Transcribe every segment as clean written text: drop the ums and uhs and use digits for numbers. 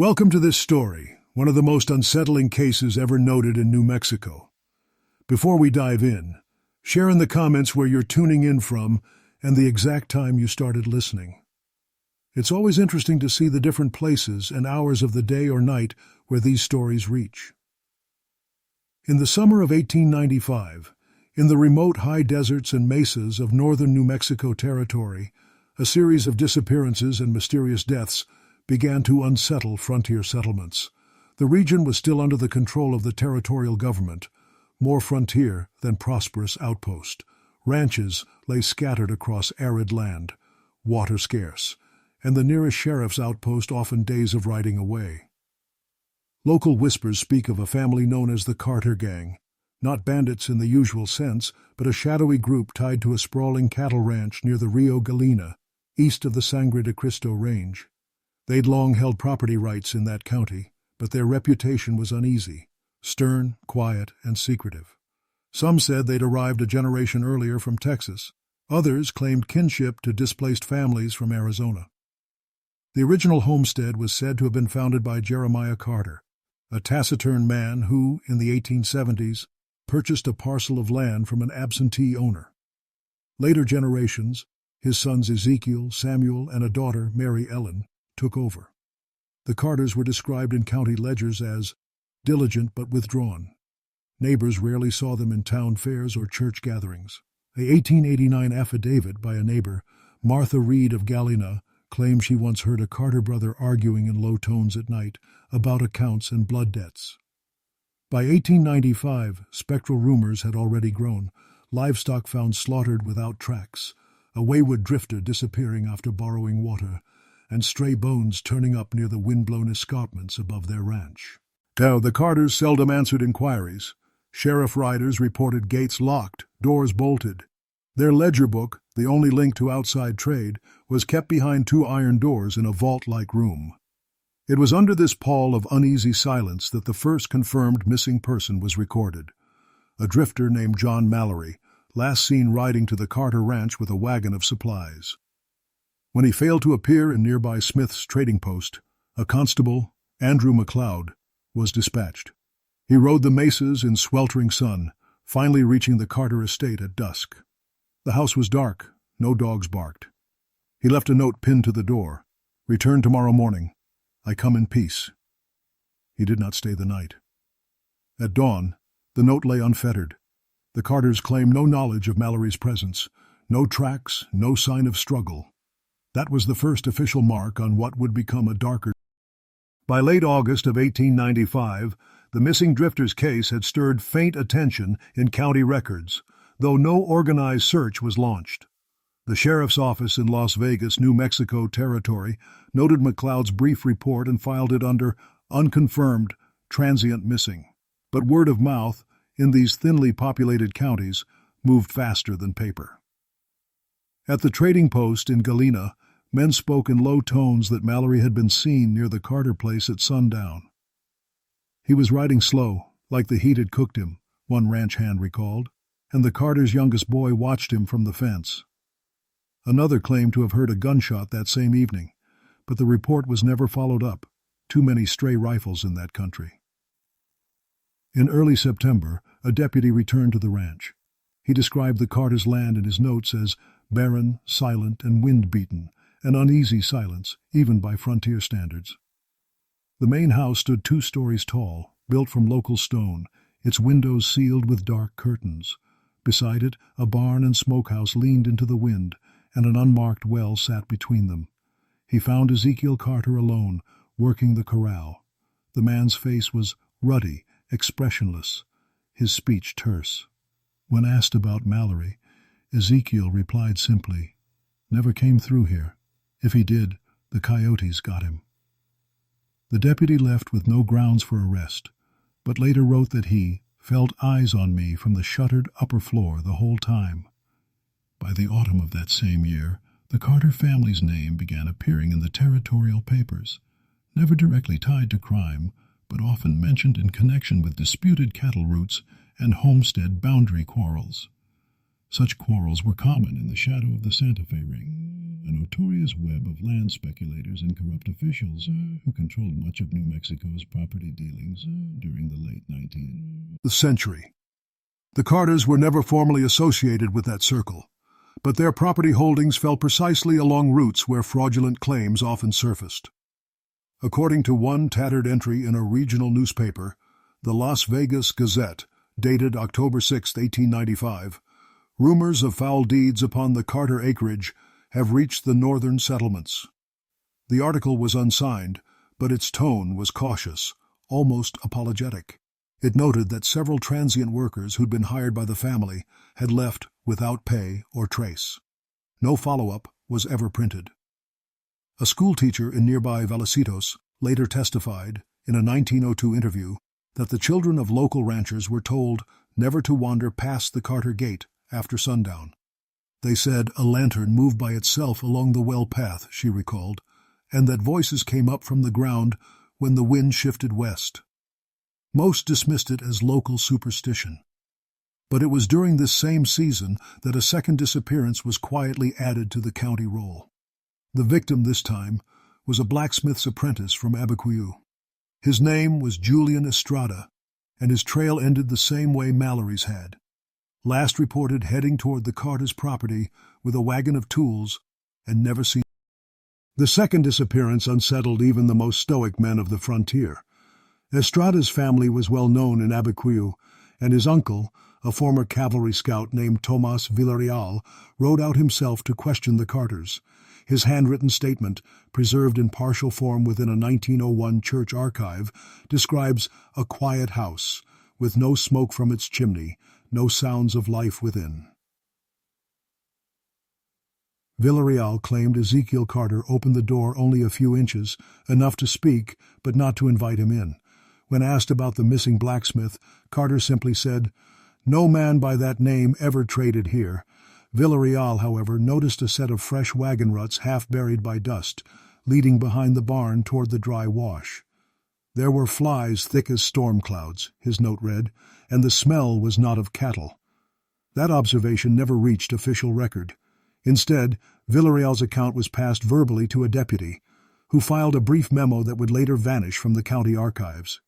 Welcome to this story, one of the most unsettling cases ever noted in New Mexico. Before we dive in, share in the comments where you're tuning in from and the exact time you started listening. It's always interesting to see the different places and hours of the day or night where these stories reach. In the summer of 1895, in the remote high deserts and mesas of northern New Mexico Territory, a series of disappearances and mysterious deaths began to unsettle frontier settlements. The region was still under the control of the territorial government, more frontier than prosperous outpost. Ranches lay scattered across arid land, water scarce, and the nearest sheriff's outpost often days of riding away. Local whispers speak of a family known as the Carter Gang, not bandits in the usual sense, but a shadowy group tied to a sprawling cattle ranch near the Rio Galena, east of the Sangre de Cristo Range. They'd long held property rights in that county, but their reputation was uneasy, stern, quiet, and secretive. Some said they'd arrived a generation earlier from Texas. Others claimed kinship to displaced families from Arizona. The original homestead was said to have been founded by Jeremiah Carter, a taciturn man who, in the 1870s, purchased a parcel of land from an absentee owner. Later generations, his sons Ezekiel, Samuel, and a daughter, Mary Ellen, took over. The Carters were described in county ledgers as diligent but withdrawn. Neighbors rarely saw them in town fairs or church gatherings. A 1889 affidavit by a neighbor, Martha Reed of Galena, claimed she once heard a Carter brother arguing in low tones at night about accounts and blood debts. By 1895, spectral rumors had already grown. Livestock found slaughtered without tracks, a wayward drifter disappearing after borrowing water, and stray bones turning up near the wind-blown escarpments above their ranch. Now, the Carters seldom answered inquiries. Sheriff riders reported gates locked, doors bolted. Their ledger book, the only link to outside trade, was kept behind two iron doors in a vault-like room. It was under this pall of uneasy silence that the first confirmed missing person was recorded. A drifter named John Mallory, last seen riding to the Carter Ranch with a wagon of supplies. When he failed to appear in nearby Smith's trading post, a constable, Andrew McLeod, was dispatched. He rode the mesas in sweltering sun, finally reaching the Carter estate at dusk. The house was dark, no dogs barked. He left a note pinned to the door. "Return tomorrow morning. I come in peace." He did not stay the night. At dawn, the note lay unfettered. The Carters claimed no knowledge of Mallory's presence, no tracks, no sign of struggle. That was the first official mark on what would become a darker. By late August of 1895, the missing drifter's case had stirred faint attention in county records, though no organized search was launched. The sheriff's office in Las Vegas, New Mexico Territory, noted McLeod's brief report and filed it under unconfirmed, transient missing. But word of mouth, in these thinly populated counties, moved faster than paper. At the trading post in Galena, men spoke in low tones that Mallory had been seen near the Carter place at sundown. He was riding slow, like the heat had cooked him, one ranch hand recalled, and the Carters' youngest boy watched him from the fence. Another claimed to have heard a gunshot that same evening, but the report was never followed up. Too many stray rifles in that country. In early September, a deputy returned to the ranch. He described the Carters' land in his notes as barren, silent, and wind-beaten, an uneasy silence, even by frontier standards. The main house stood 2 stories tall, built from local stone, its windows sealed with dark curtains. Beside it, a barn and smokehouse leaned into the wind, and an unmarked well sat between them. He found Ezekiel Carter alone, working the corral. The man's face was ruddy, expressionless, his speech terse. When asked about Mallory, Ezekiel replied simply, "Never came through here. If he did, the coyotes got him." The deputy left with no grounds for arrest, but later wrote that he felt eyes on me from the shuttered upper floor the whole time. By the autumn of that same year, the Carter family's name began appearing in the territorial papers, never directly tied to crime, but often mentioned in connection with disputed cattle routes and homestead boundary quarrels. Such quarrels were common in the shadow of the Santa Fe Ring, a notorious web of land speculators and corrupt officials who controlled much of New Mexico's property dealings during the late 19th century. The Carters were never formally associated with that circle, but their property holdings fell precisely along routes where fraudulent claims often surfaced. According to one tattered entry in a regional newspaper, the Las Vegas Gazette, dated October 6, 1895, rumors of foul deeds upon the Carter acreage have reached the northern settlements. The article was unsigned, but its tone was cautious, almost apologetic. It noted that several transient workers who'd been hired by the family had left without pay or trace. No follow-up was ever printed. A schoolteacher in nearby Vallecito later testified, in a 1902 interview, that the children of local ranchers were told never to wander past the Carter Gate after sundown. They said a lantern moved by itself along the well path, she recalled, and that voices came up from the ground when the wind shifted west. Most dismissed it as local superstition. But it was during this same season that a second disappearance was quietly added to the county roll. The victim this time was a blacksmith's apprentice from Abiquiu. His name was Julian Estrada, and his trail ended the same way Mallory's had. Last reported heading toward the Carter's property with a wagon of tools and never seen. The second disappearance unsettled even the most stoic men of the frontier. Estrada's family was well known in Abiquiu, and his uncle, a former cavalry scout named Tomas Villarreal, rode out himself to question the Carters. His handwritten statement, preserved in partial form within a 1901 church archive, describes a quiet house, with no smoke from its chimney, no sounds of life within. Villarreal claimed Ezekiel Carter opened the door only a few inches, enough to speak, but not to invite him in. When asked about the missing blacksmith, Carter simply said, "No man by that name ever traded here." Villarreal, however, noticed a set of fresh wagon ruts half buried by dust, leading behind the barn toward the dry wash. There were flies thick as storm clouds, his note read, and the smell was not of cattle. That observation never reached official record. Instead, Villarreal's account was passed verbally to a deputy, who filed a brief memo that would later vanish from the county archives.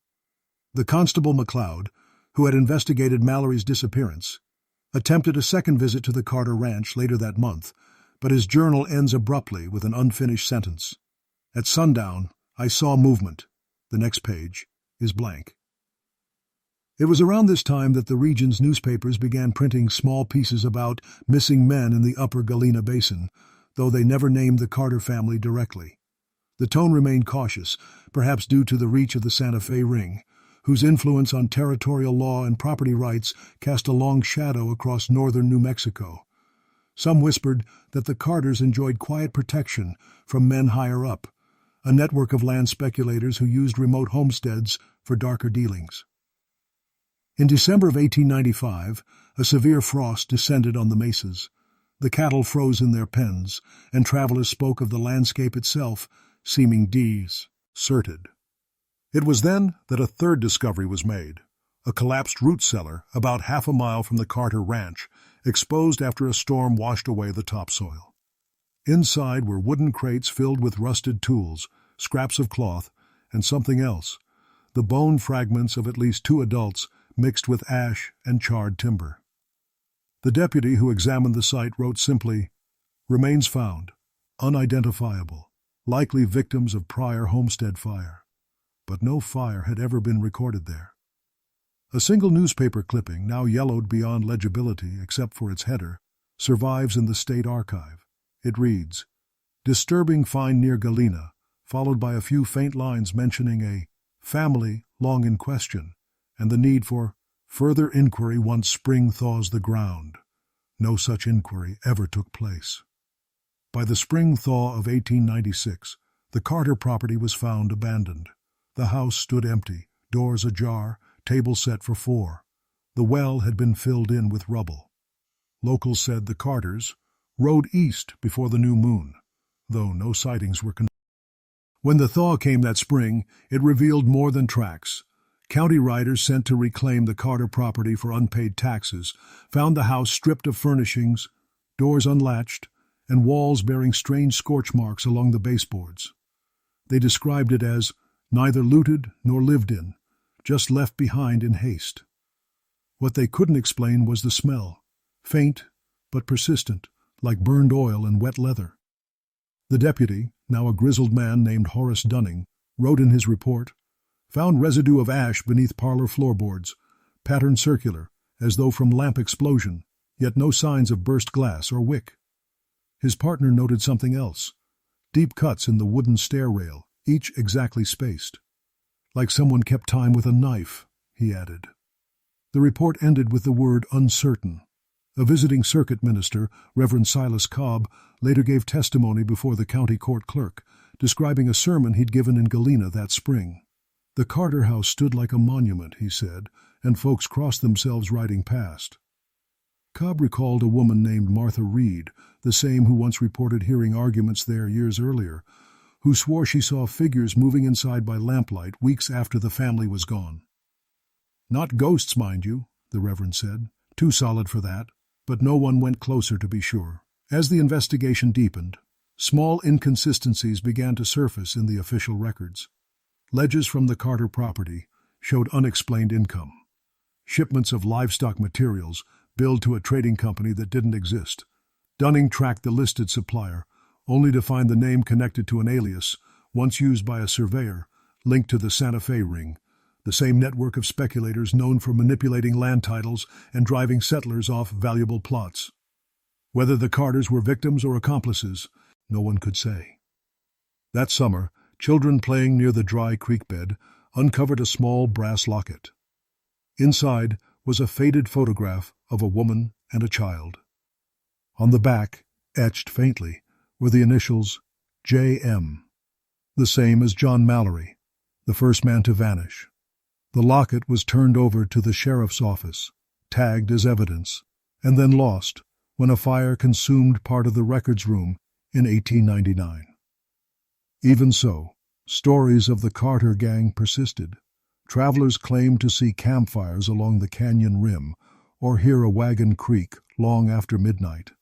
The Constable McLeod, who had investigated Mallory's disappearance, attempted a second visit to the Carter Ranch later that month, but his journal ends abruptly with an unfinished sentence. "At sundown, I saw movement. The next page is blank." It was around this time that the region's newspapers began printing small pieces about missing men in the upper Galena Basin, though they never named the Carter family directly. The tone remained cautious, perhaps due to the reach of the Santa Fe Ring, whose influence on territorial law and property rights cast a long shadow across northern New Mexico. Some whispered that the Carters enjoyed quiet protection from men higher up, a network of land speculators who used remote homesteads for darker dealings. In December of 1895, a severe frost descended on the mesas. The cattle froze in their pens, and travelers spoke of the landscape itself seeming deserted. It was then that a third discovery was made, a collapsed root cellar about half a mile from the Carter Ranch, exposed after a storm washed away the topsoil. Inside were wooden crates filled with rusted tools, scraps of cloth, and something else, the bone fragments of at least 2 adults mixed with ash and charred timber. The deputy who examined the site wrote simply, "Remains found, unidentifiable, likely victims of prior homestead fire." But no fire had ever been recorded there. A single newspaper clipping, now yellowed beyond legibility except for its header, survives in the state archive. It reads, "Disturbing find near Galena," followed by a few faint lines mentioning a family long in question and the need for further inquiry once spring thaws the ground. No such inquiry ever took place. By the spring thaw of 1896, the Carter property was found abandoned. The house stood empty, doors ajar, table set for 4. The well had been filled in with rubble. Locals said the Carters rode east before the new moon, though no sightings were confirmed. When the thaw came that spring, it revealed more than tracks. County riders sent to reclaim the Carter property for unpaid taxes found the house stripped of furnishings, doors unlatched, and walls bearing strange scorch marks along the baseboards. They described it as neither looted nor lived in, just left behind in haste. What they couldn't explain was the smell, faint but persistent, like burned oil and wet leather. The deputy, now a grizzled man named Horace Dunning, wrote in his report, "Found residue of ash beneath parlor floorboards, pattern circular, as though from lamp explosion, yet no signs of burst glass or wick." His partner noted something else, deep cuts in the wooden stair rail, each exactly spaced. "Like someone kept time with a knife," he added. The report ended with the word uncertain. A visiting circuit minister, Reverend Silas Cobb, later gave testimony before the county court clerk, describing a sermon he'd given in Galena that spring. "The Carter house stood like a monument," he said, "and folks crossed themselves riding past." Cobb recalled a woman named Martha Reed, the same who once reported hearing arguments there years earlier, who swore she saw figures moving inside by lamplight weeks after the family was gone. "Not ghosts, mind you," the Reverend said, "too solid for that, but no one went closer to be sure." As the investigation deepened, small inconsistencies began to surface in the official records. Ledges from the Carter property showed unexplained income. Shipments of livestock materials billed to a trading company that didn't exist. Dunning tracked the listed supplier, only to find the name connected to an alias, once used by a surveyor, linked to the Santa Fe ring, the same network of speculators known for manipulating land titles and driving settlers off valuable plots. Whether the Carters were victims or accomplices, no one could say. That summer, children playing near the dry creek bed uncovered a small brass locket. Inside was a faded photograph of a woman and a child. On the back, etched faintly, were the initials J.M., the same as John Mallory, the first man to vanish. The locket was turned over to the sheriff's office, tagged as evidence, and then lost when a fire consumed part of the records room in 1899. Even so, stories of the Carter gang persisted. Travelers claimed to see campfires along the canyon rim or hear a wagon creak long after midnight.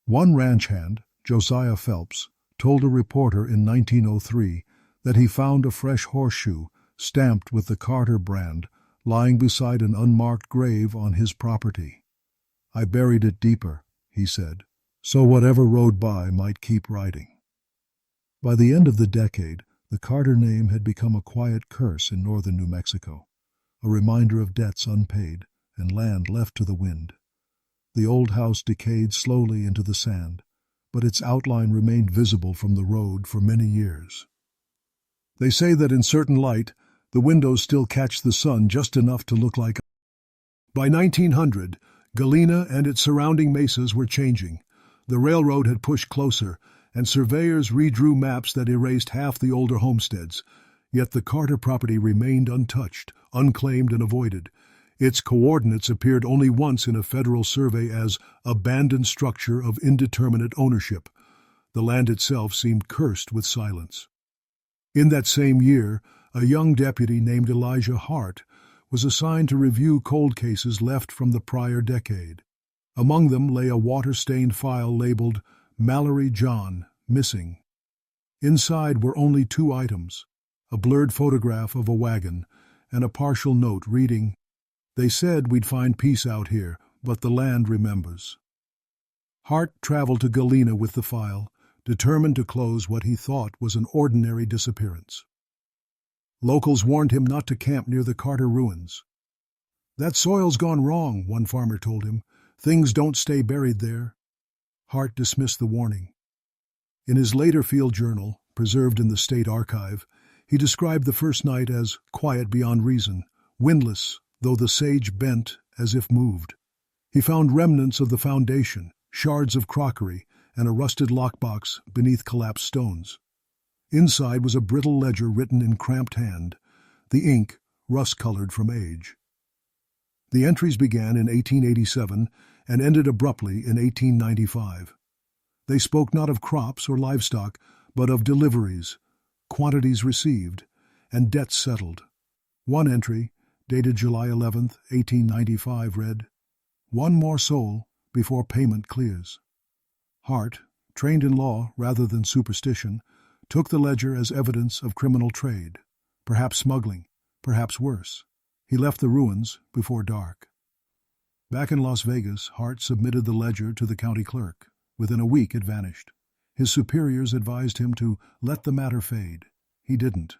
One ranch hand, Josiah Phelps, told a reporter in 1903 that he found a fresh horseshoe stamped with the Carter brand lying beside an unmarked grave on his property. "I buried it deeper," he said, "so whatever rode by might keep riding." By the end of the decade, the Carter name had become a quiet curse in northern New Mexico, a reminder of debts unpaid and land left to the wind. The old house decayed slowly into the sand, but its outline remained visible from the road for many years. They say that in certain light, the windows still catch the sun just enough to look like. By 1900, Galena and its surrounding mesas were changing. The railroad had pushed closer, and surveyors redrew maps that erased half the older homesteads. Yet the Carter property remained untouched, unclaimed and avoided. Its coordinates appeared only once in a federal survey as abandoned structure of indeterminate ownership. The land itself seemed cursed with silence. In that same year, a young deputy named Elijah Hart was assigned to review cold cases left from the prior decade. Among them lay a water-stained file labeled Mallory John, Missing. Inside were only two items, a blurred photograph of a wagon and a partial note reading, "They said we'd find peace out here, but the land remembers." Hart traveled to Galena with the file, determined to close what he thought was an ordinary disappearance. Locals warned him not to camp near the Carter ruins. "That soil's gone wrong," one farmer told him. "Things don't stay buried there." Hart dismissed the warning. In his later field journal, preserved in the state archive, he described the first night as quiet beyond reason, windless, though the sage bent as if moved. He found remnants of the foundation, shards of crockery, and a rusted lockbox beneath collapsed stones. Inside was a brittle ledger written in cramped hand, the ink rust-colored from age. The entries began in 1887 and ended abruptly in 1895. They spoke not of crops or livestock, but of deliveries, quantities received, and debts settled. One entry, dated July 11, 1895, read, "One more soul before payment clears." Hart, trained in law rather than superstition, took the ledger as evidence of criminal trade, perhaps smuggling, perhaps worse. He left the ruins before dark. Back in Las Vegas, Hart submitted the ledger to the county clerk. Within a week it vanished. His superiors advised him to let the matter fade. He didn't.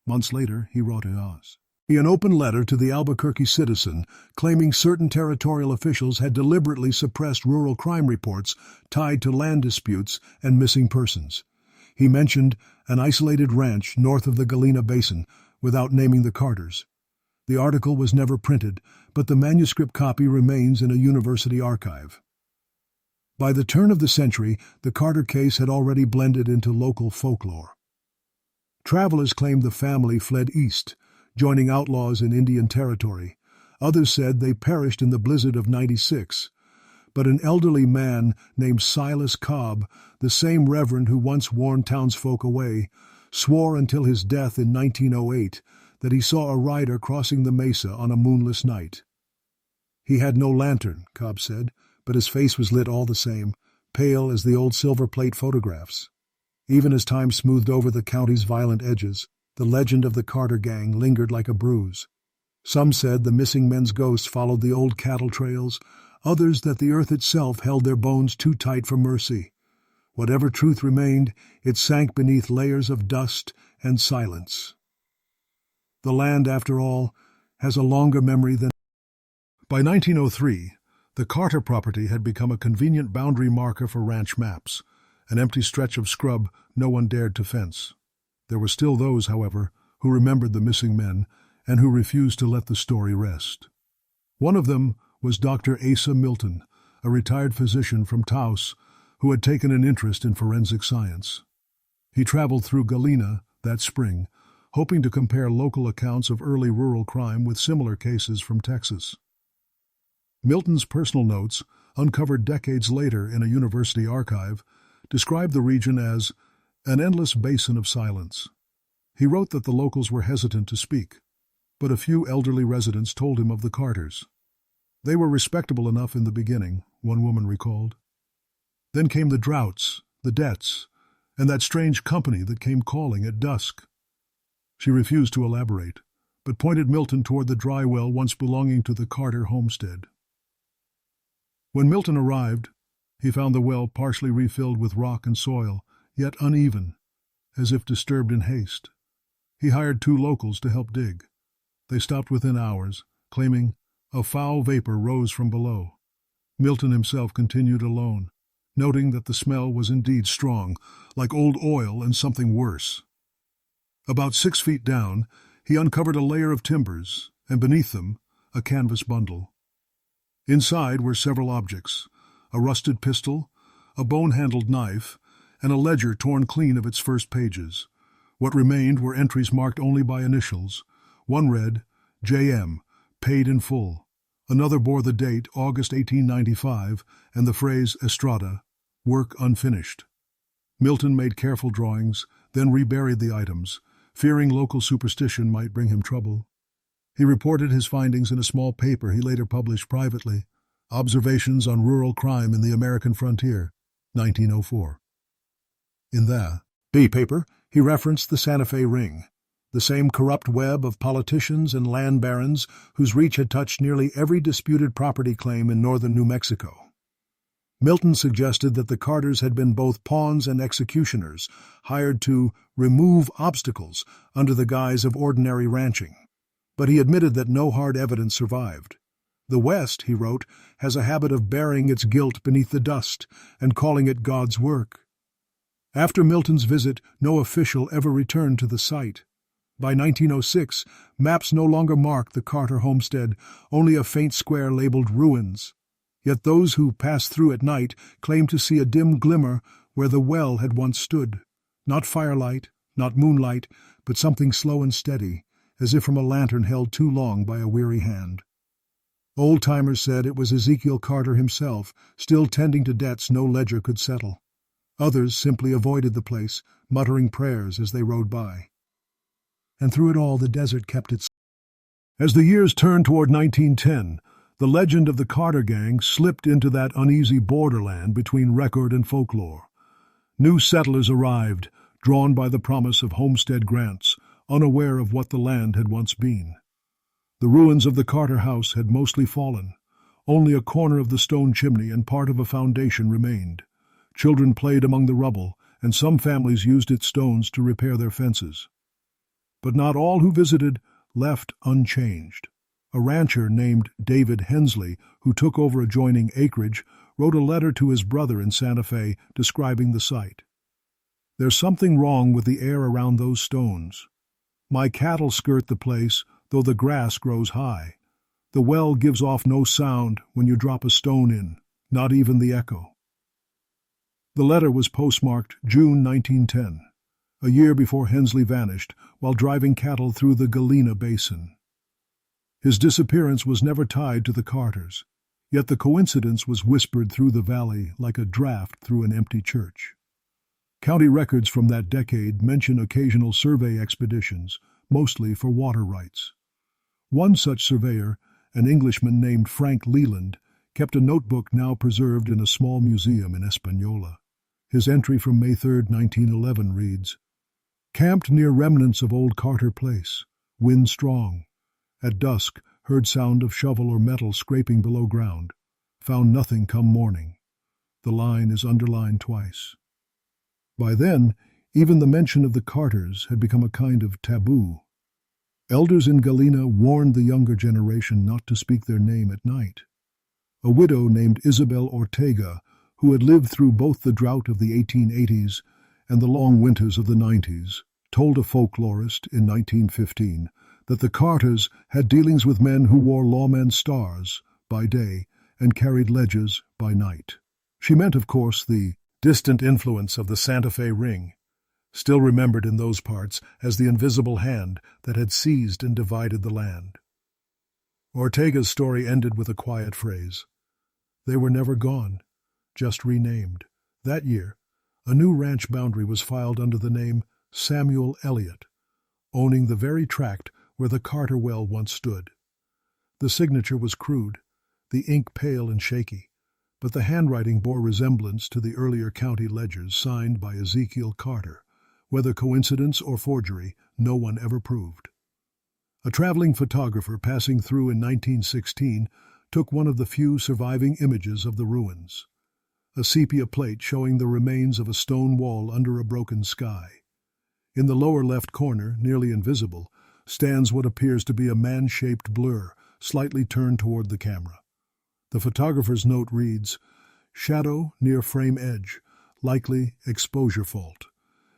Months later, he wrote to us. An open letter to the Albuquerque Citizen claiming certain territorial officials had deliberately suppressed rural crime reports tied to land disputes and missing persons. He mentioned an isolated ranch north of the Galena Basin without naming the Carters. The article was never printed, but the manuscript copy remains in a university archive. By the turn of the century, the Carter case had already blended into local folklore. Travelers claimed the family fled east, joining outlaws in Indian Territory. Others said they perished in the blizzard of '96. But an elderly man named Silas Cobb, the same reverend who once warned townsfolk away, swore until his death in 1908 that he saw a rider crossing the mesa on a moonless night. He had no lantern, Cobb said, but his face was lit all the same, pale as the old silver plate photographs. Even as time smoothed over the county's violent edges, the legend of the Carter gang lingered like a bruise. Some said the missing men's ghosts followed the old cattle trails, others that the earth itself held their bones too tight for mercy. Whatever truth remained, it sank beneath layers of dust and silence. The land, after all, has a longer memory than... By 1903, the Carter property had become a convenient boundary marker for ranch maps, an empty stretch of scrub no one dared to fence. There were still those, however, who remembered the missing men and who refused to let the story rest. One of them was Dr. Asa Milton, a retired physician from Taos who had taken an interest in forensic science. He traveled through Galena that spring, hoping to compare local accounts of early rural crime with similar cases from Texas. Milton's personal notes, uncovered decades later in a university archive, described the region as an endless basin of silence. He wrote that the locals were hesitant to speak, but a few elderly residents told him of the Carters. They were respectable enough in the beginning, one woman recalled. Then came the droughts, the debts, and that strange company that came calling at dusk. She refused to elaborate, but pointed Milton toward the dry well once belonging to the Carter homestead. When Milton arrived, he found the well partially refilled with rock and soil, yet uneven, as if disturbed in haste. He hired 2 locals to help dig. They stopped within hours, claiming a foul vapor rose from below. Milton himself continued alone, noting that the smell was indeed strong, like old oil and something worse. About 6 feet down, he uncovered a layer of timbers, and beneath them, a canvas bundle. Inside were several objects, a rusted pistol, a bone-handled knife, and a ledger torn clean of its first pages. What remained were entries marked only by initials. One read, J.M., paid in full. Another bore the date, August 1895, and the phrase Estrada, work unfinished. Milton made careful drawings, then reburied the items, fearing local superstition might bring him trouble. He reported his findings in a small paper he later published privately, Observations on Rural Crime in the American Frontier, 1904. In the paper, he referenced the Santa Fe Ring, the same corrupt web of politicians and land barons whose reach had touched nearly every disputed property claim in northern New Mexico. Milton suggested that the Carters had been both pawns and executioners, hired to remove obstacles under the guise of ordinary ranching. But he admitted that no hard evidence survived. The West, he wrote, has a habit of burying its guilt beneath the dust and calling it God's work. After Milton's visit, no official ever returned to the site. By 1906, maps no longer marked the Carter homestead, only a faint square labeled ruins. Yet those who passed through at night claimed to see a dim glimmer where the well had once stood. Not firelight, not moonlight, but something slow and steady, as if from a lantern held too long by a weary hand. Old-timers said it was Ezekiel Carter himself, still tending to debts no ledger could settle. Others simply avoided the place, muttering prayers as they rode by. And through it all the desert kept its As the years turned toward 1910, the legend of the Carter Gang slipped into that uneasy borderland between record and folklore. New settlers arrived, drawn by the promise of homestead grants, unaware of what the land had once been. The ruins of the Carter house had mostly fallen. Only a corner of the stone chimney and part of a foundation remained. Children played among the rubble, and some families used its stones to repair their fences. But not all who visited left unchanged. A rancher named David Hensley, who took over adjoining acreage, wrote a letter to his brother in Santa Fe describing the site. "There's something wrong with the air around those stones. My cattle skirt the place, though the grass grows high. The well gives off no sound when you drop a stone in, not even the echo." The letter was postmarked June 1910, a year before Hensley vanished while driving cattle through the Galena Basin. His disappearance was never tied to the Carters, yet the coincidence was whispered through the valley like a draft through an empty church. County records from that decade mention occasional survey expeditions, mostly for water rights. One such surveyor, an Englishman named Frank Leland, kept a notebook now preserved in a small museum in Espanola. His entry from May 3, 1911 reads, "Camped near remnants of old Carter Place. Wind strong. At dusk, heard sound of shovel or metal scraping below ground. Found nothing come morning." The line is underlined twice. By then, even the mention of the Carters had become a kind of taboo. Elders in Galena warned the younger generation not to speak their name at night. A widow named Isabel Ortega, who had lived through both the drought of the 1880s and the long winters of the 90s, told a folklorist in 1915 that the Carters had dealings with men who wore lawmen's stars by day and carried ledges by night. She meant, of course, the distant influence of the Santa Fe Ring, still remembered in those parts as the invisible hand that had seized and divided the land. Ortega's story ended with a quiet phrase. They were never gone, just renamed. That year, a new ranch boundary was filed under the name Samuel Elliott, owning the very tract where the Carter well once stood. The signature was crude, the ink pale and shaky, but the handwriting bore resemblance to the earlier county ledgers signed by Ezekiel Carter. Whether coincidence or forgery, no one ever proved. A traveling photographer passing through in 1916 took one of the few surviving images of the ruins, a sepia plate showing the remains of a stone wall under a broken sky. In the lower left corner, nearly invisible, stands what appears to be a man-shaped blur, slightly turned toward the camera. The photographer's note reads, "Shadow near frame edge, likely exposure fault."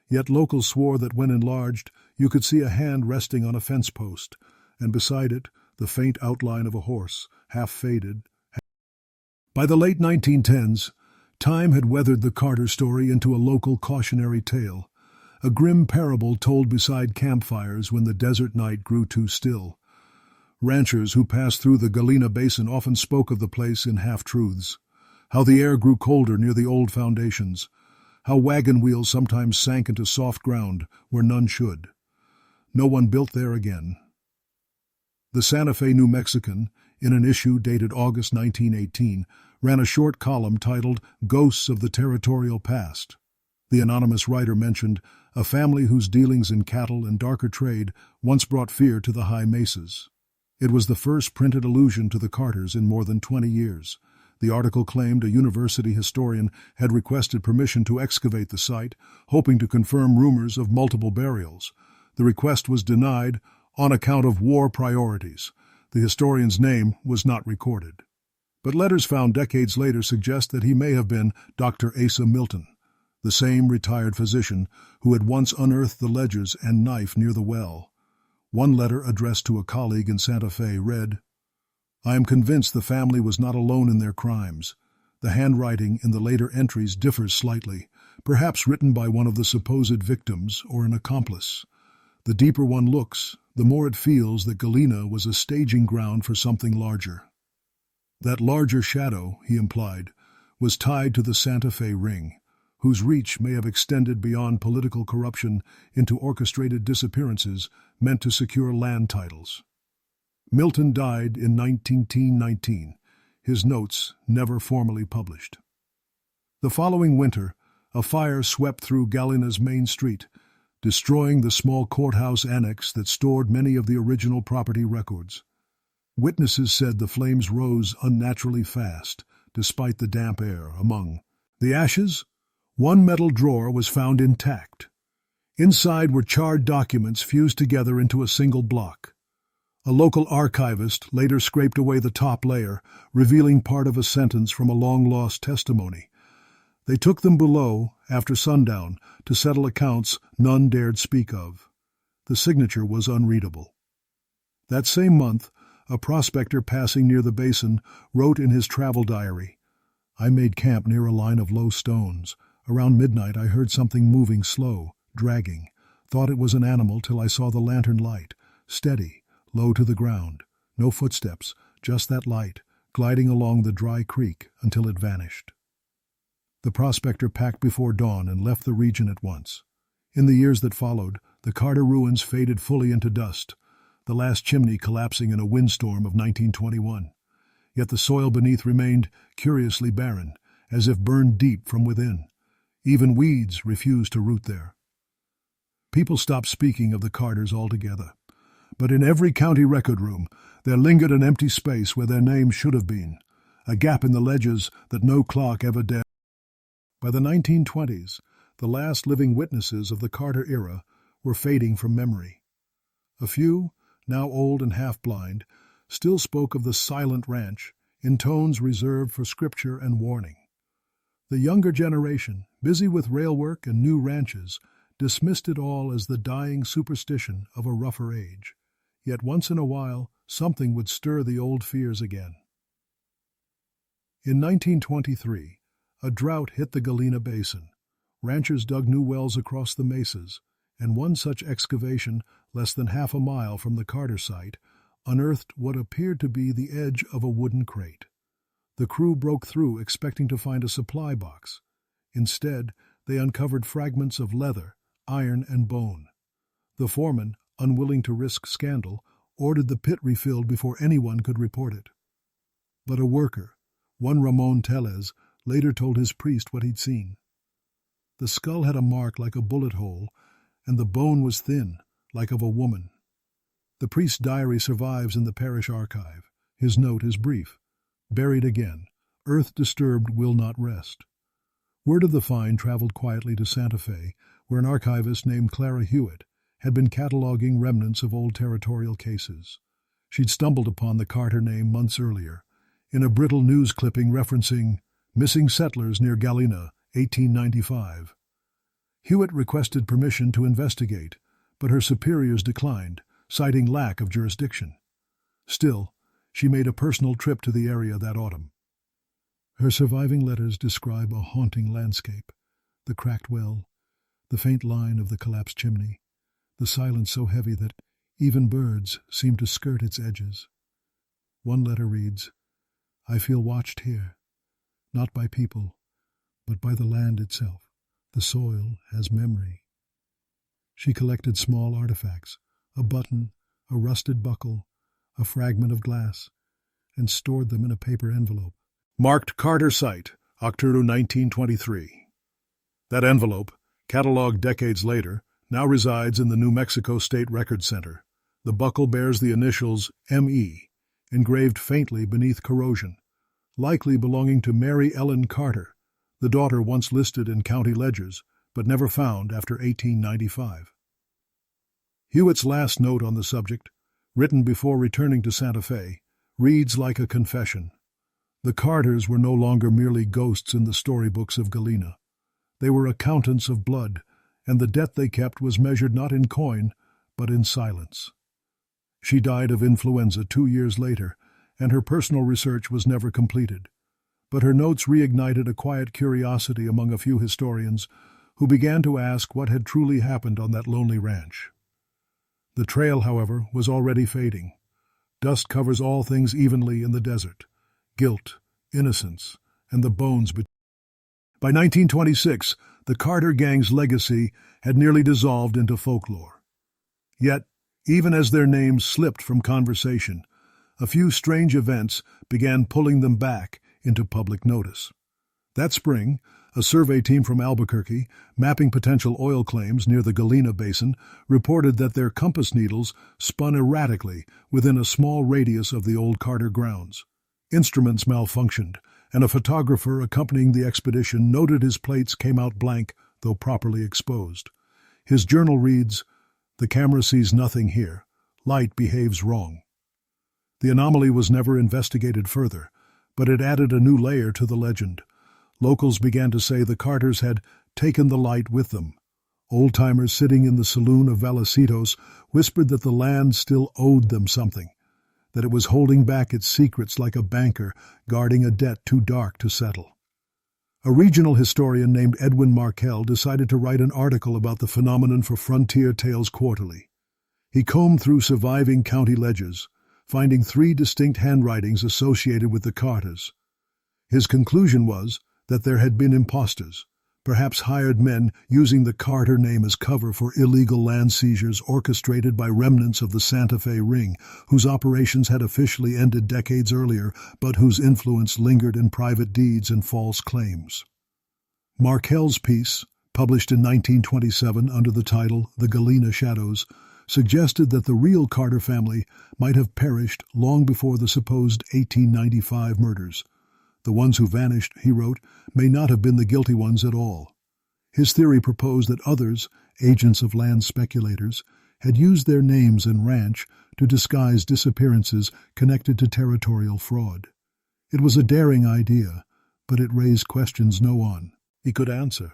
Yet locals swore that when enlarged, you could see a hand resting on a fence post, and beside it, the faint outline of a horse, half faded. By the late 1910s, time had weathered the Carter story into a local cautionary tale, a grim parable told beside campfires when the desert night grew too still. Ranchers who passed through the Galena Basin often spoke of the place in half-truths, how the air grew colder near the old foundations, how wagon wheels sometimes sank into soft ground where none should. No one built there again. The Santa Fe New Mexican, in an issue dated August 1918, ran a short column titled "Ghosts of the Territorial Past." The anonymous writer mentioned a family whose dealings in cattle and darker trade once brought fear to the high mesas. It was the first printed allusion to the Carters in more than 20 years. The article claimed a university historian had requested permission to excavate the site, hoping to confirm rumors of multiple burials. The request was denied on account of war priorities. The historian's name was not recorded. But letters found decades later suggest that he may have been Dr. Asa Milton, the same retired physician who had once unearthed the ledgers and knife near the well. One letter addressed to a colleague in Santa Fe read, "I am convinced the family was not alone in their crimes. The handwriting in the later entries differs slightly, perhaps written by one of the supposed victims or an accomplice. The deeper one looks, the more it feels that Galena was a staging ground for something larger." That larger shadow, he implied, was tied to the Santa Fe Ring, whose reach may have extended beyond political corruption into orchestrated disappearances meant to secure land titles. Milton died in 1919, his notes never formally published. The following winter, a fire swept through Galina's main street, destroying the small courthouse annex that stored many of the original property records. Witnesses said the flames rose unnaturally fast, despite the damp air. Among the ashes, one metal drawer was found intact. Inside were charred documents fused together into a single block. A local archivist later scraped away the top layer, revealing part of a sentence from a long-lost testimony. They took them below, after sundown, to settle accounts none dared speak of. The signature was unreadable. That same month, a prospector passing near the basin wrote in his travel diary, "I made camp near a line of low stones. Around midnight I heard something moving slow, dragging. Thought it was an animal till I saw the lantern light, steady, low to the ground. No footsteps, just that light, gliding along the dry creek until it vanished." The prospector packed before dawn and left the region at once. In the years that followed, the Carter ruins faded fully into dust, the last chimney collapsing in a windstorm of 1921. Yet the soil beneath remained curiously barren, as if burned deep from within. Even weeds refused to root there. People stopped speaking of the Carters altogether. But in every county record room, there lingered an empty space where their names should have been, a gap in the ledgers that no clock ever dared. By the 1920s, the last living witnesses of the Carter era were fading from memory. A few, now old and half-blind, still spoke of the silent ranch in tones reserved for scripture and warning. The younger generation, busy with rail work and new ranches, dismissed it all as the dying superstition of a rougher age. Yet once in a while, something would stir the old fears again. In 1923, a drought hit the Galena Basin. Ranchers dug new wells across the mesas, and one such excavation, less than half a mile from the Carter site, unearthed what appeared to be the edge of a wooden crate. The crew broke through expecting to find a supply box. Instead, they uncovered fragments of leather, iron, and bone. The foreman, unwilling to risk scandal, ordered the pit refilled before anyone could report it. But a worker, one Ramon Tellez, later told his priest what he'd seen. The skull had a mark like a bullet hole, and the bone was thin, like of a woman. The priest's diary survives in the parish archive. His note is brief. "Buried again. Earth disturbed will not rest." Word of the find traveled quietly to Santa Fe, where an archivist named Clara Hewitt had been cataloging remnants of old territorial cases. She'd stumbled upon the Carter name months earlier, in a brittle news clipping referencing "Missing settlers near Galena, 1895. Hewitt requested permission to investigate, but her superiors declined, citing lack of jurisdiction. Still, she made a personal trip to the area that autumn. Her surviving letters describe a haunting landscape, the cracked well, the faint line of the collapsed chimney, the silence so heavy that even birds seem to skirt its edges. One letter reads, "I feel watched here, not by people, but by the land itself. The soil has memory." She collected small artifacts, a button, a rusted buckle, a fragment of glass, and stored them in a paper envelope. Marked Carter Site, October 1923. That envelope, catalogued decades later, now resides in the New Mexico State Record Center. The buckle bears the initials M.E., engraved faintly beneath corrosion, likely belonging to Mary Ellen Carter, the daughter once listed in county ledgers, but never found after 1895. Hewitt's last note on the subject, written before returning to Santa Fe, reads like a confession. The Carters were no longer merely ghosts in the storybooks of Galena. They were accountants of blood, and the debt they kept was measured not in coin, but in silence. She died of influenza 2 years later, and her personal research was never completed. But her notes reignited a quiet curiosity among a few historians who began to ask what had truly happened on that lonely ranch. The trail, however, was already fading. Dust covers all things evenly in the desert: guilt, innocence, and the bones between. By 1926, the Carter gang's legacy had nearly dissolved into folklore. Yet, even as their names slipped from conversation, a few strange events began pulling them back into public notice. That spring, a survey team from Albuquerque, mapping potential oil claims near the Galena Basin, reported that their compass needles spun erratically within a small radius of the old Carter grounds. Instruments malfunctioned, and a photographer accompanying the expedition noted his plates came out blank, though properly exposed. His journal reads, "The camera sees nothing here. Light behaves wrong." The anomaly was never investigated further, but it added a new layer to the legend. Locals began to say the Carters had taken the light with them. Old-timers sitting in the saloon of Valecitos whispered that the land still owed them something, that it was holding back its secrets like a banker guarding a debt too dark to settle. A regional historian named Edwin Markell decided to write an article about the phenomenon for Frontier Tales Quarterly. He combed through surviving county ledgers, finding 3 distinct handwritings associated with the Carters. His conclusion was that there had been impostors, perhaps hired men using the Carter name as cover for illegal land seizures orchestrated by remnants of the Santa Fe Ring, whose operations had officially ended decades earlier, but whose influence lingered in private deeds and false claims. Markell's piece, published in 1927 under the title The Galena Shadows, suggested that the real Carter family might have perished long before the supposed 1895 murders. The ones who vanished, he wrote, may not have been the guilty ones at all. His theory proposed that others, agents of land speculators, had used their names and ranch to disguise disappearances connected to territorial fraud. It was a daring idea, but it raised questions no one could answer.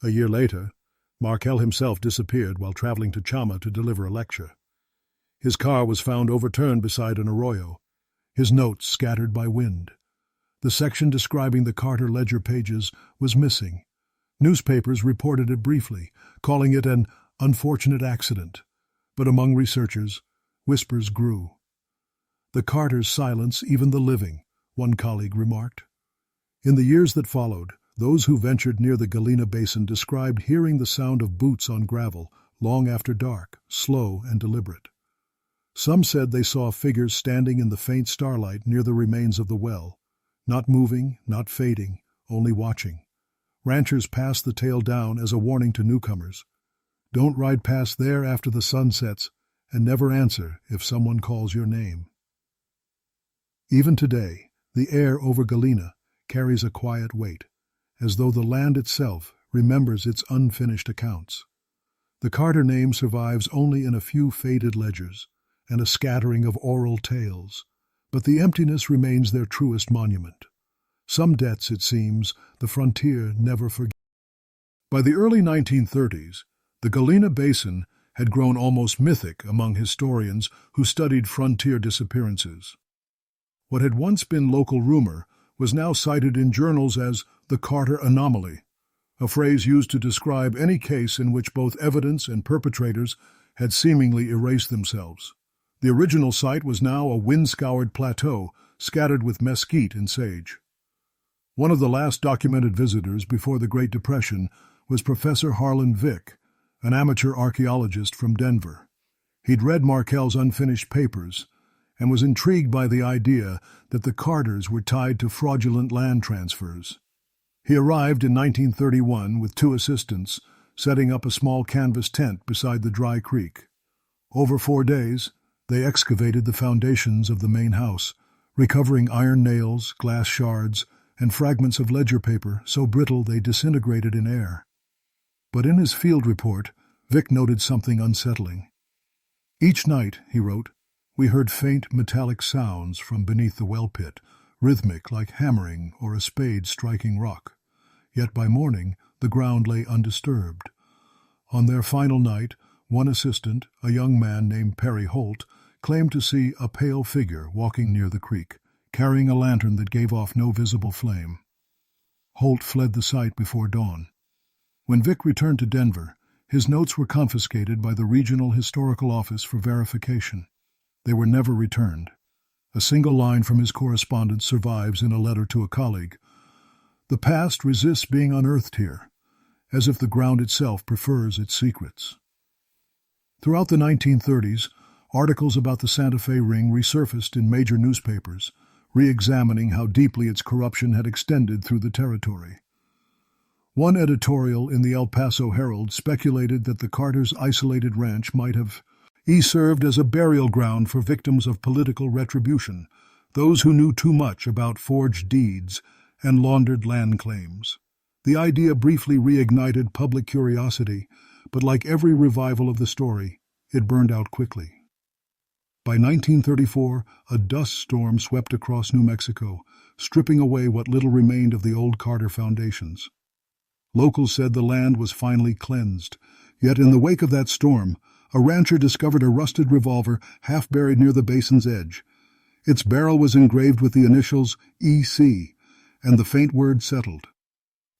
A year later, Markell himself disappeared while traveling to Chama to deliver a lecture. His car was found overturned beside an arroyo, his notes scattered by wind. The section describing the Carter ledger pages was missing. Newspapers reported it briefly, calling it an unfortunate accident, but among researchers, whispers grew. The Carters silence even the living, one colleague remarked. In the years that followed, those who ventured near the Galena Basin described hearing the sound of boots on gravel long after dark, slow and deliberate. Some said they saw figures standing in the faint starlight near the remains of the well, not moving, not fading, only watching. Ranchers passed the tale down as a warning to newcomers. Don't ride past there after the sun sets, and never answer if someone calls your name. Even today, the air over Galena carries a quiet weight, as though the land itself remembers its unfinished accounts. The Carter name survives only in a few faded ledgers and a scattering of oral tales, but the emptiness remains their truest monument. Some debts, it seems, the frontier never forgets. By the early 1930s, the Galena Basin had grown almost mythic among historians who studied frontier disappearances. What had once been local rumor was now cited in journals as the Carter anomaly, a phrase used to describe any case in which both evidence and perpetrators had seemingly erased themselves. The original site was now a wind-scoured plateau scattered with mesquite and sage. One of the last documented visitors before the Great Depression was Professor Harlan Vick, an amateur archaeologist from Denver. He'd read Markell's unfinished papers and was intrigued by the idea that the Carters were tied to fraudulent land transfers. He arrived in 1931 with 2 assistants, setting up a small canvas tent beside the dry creek. Over 4 days, they excavated the foundations of the main house, recovering iron nails, glass shards, and fragments of ledger paper so brittle they disintegrated in air. But in his field report, Vick noted something unsettling. Each night, he wrote, we heard faint metallic sounds from beneath the well pit, rhythmic like hammering or a spade striking rock. Yet by morning, the ground lay undisturbed. On their final night, one assistant, a young man named Perry Holt, claimed to see a pale figure walking near the creek, carrying a lantern that gave off no visible flame. Holt fled the site before dawn. When Vick returned to Denver, his notes were confiscated by the Regional Historical Office for verification. They were never returned. A single line from his correspondence survives in a letter to a colleague. The past resists being unearthed here, as if the ground itself prefers its secrets. Throughout the 1930s, Articles about the Santa Fe Ring resurfaced in major newspapers, re-examining how deeply its corruption had extended through the territory. One editorial in the El Paso Herald speculated that the Carters' isolated ranch might have served as a burial ground for victims of political retribution, those who knew too much about forged deeds and laundered land claims. The idea briefly reignited public curiosity, but like every revival of the story, it burned out quickly. By 1934, a dust storm swept across New Mexico, stripping away what little remained of the old Carter foundations. Locals said the land was finally cleansed, yet in the wake of that storm, a rancher discovered a rusted revolver half buried near the basin's edge. Its barrel was engraved with the initials EC, and the faint word settled.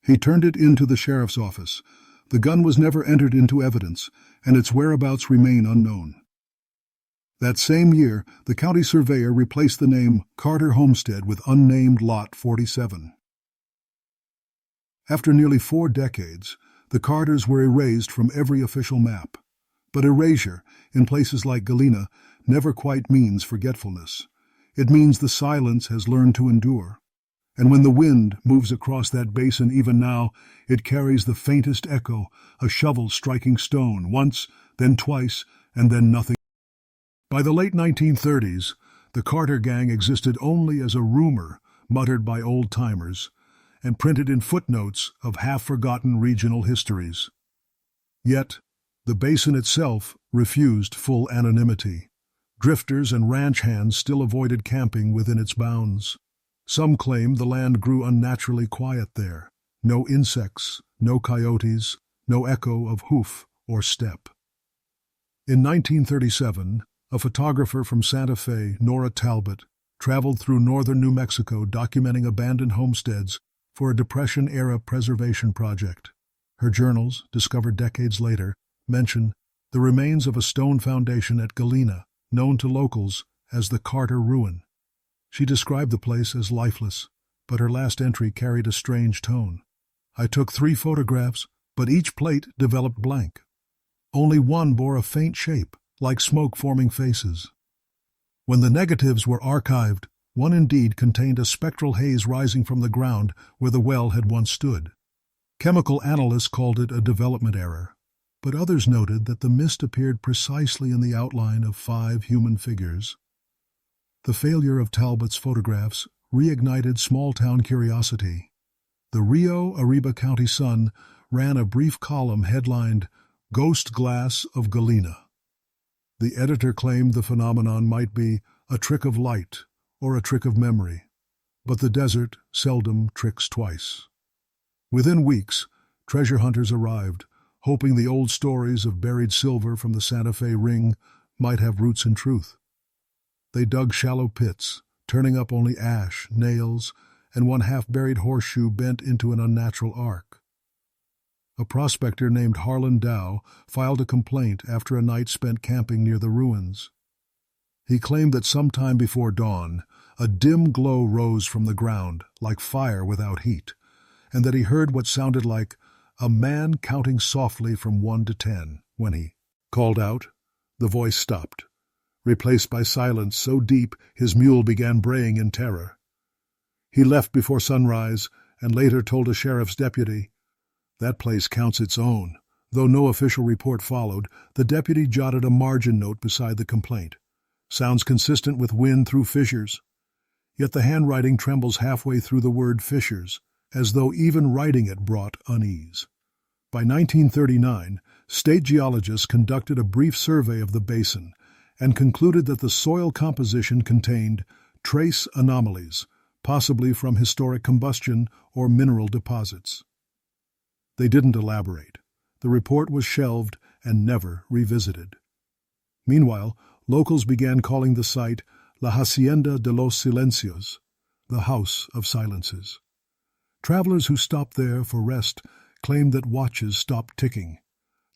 He turned it into the sheriff's office. The gun was never entered into evidence, and its whereabouts remain unknown. That same year, the county surveyor replaced the name Carter Homestead with unnamed Lot 47. After nearly 4 decades, the Carters were erased from every official map. But erasure, in places like Galena, never quite means forgetfulness. It means the silence has learned to endure. And when the wind moves across that basin even now, it carries the faintest echo, a shovel striking stone, once, then twice, and then nothing. By the late 1930s, the Carter gang existed only as a rumor muttered by old-timers and printed in footnotes of half-forgotten regional histories. Yet, the basin itself refused full anonymity. Drifters and ranch hands still avoided camping within its bounds. Some claimed the land grew unnaturally quiet there. No insects, no coyotes, no echo of hoof or step. In 1937, a photographer from Santa Fe, Nora Talbot, traveled through northern New Mexico documenting abandoned homesteads for a Depression-era preservation project. Her journals, discovered decades later, mention the remains of a stone foundation at Galena, known to locals as the Carter Ruin. She described the place as lifeless, but her last entry carried a strange tone. I took 3 photographs, but each plate developed blank. Only one bore a faint shape, like smoke-forming faces. When the negatives were archived, one indeed contained a spectral haze rising from the ground where the well had once stood. Chemical analysts called it a development error, but others noted that the mist appeared precisely in the outline of 5 human figures. The failure of Talbot's photographs reignited small-town curiosity. The Rio Arriba County Sun ran a brief column headlined, "Ghost Glass of Galena." The editor claimed the phenomenon might be a trick of light or a trick of memory, but the desert seldom tricks twice. Within weeks, treasure hunters arrived, hoping the old stories of buried silver from the Santa Fe Ring might have roots in truth. They dug shallow pits, turning up only ash, nails, and one half-buried horseshoe bent into an unnatural arc. A prospector named Harlan Dow filed a complaint after a night spent camping near the ruins. He claimed that sometime before dawn, a dim glow rose from the ground, like fire without heat, and that he heard what sounded like a man counting softly from 1 to 10. When he called out, the voice stopped, replaced by silence so deep his mule began braying in terror. He left before sunrise and later told a sheriff's deputy, "That place counts its own." Though no official report followed, the deputy jotted a margin note beside the complaint. "Sounds consistent with wind through fissures." Yet the handwriting trembles halfway through the word fissures, as though even writing it brought unease. By 1939, state geologists conducted a brief survey of the basin and concluded that the soil composition contained trace anomalies, possibly from historic combustion or mineral deposits. They didn't elaborate. The report was shelved and never revisited. Meanwhile, locals began calling the site La Hacienda de los Silencios, the House of Silences. Travelers who stopped there for rest claimed that watches stopped ticking,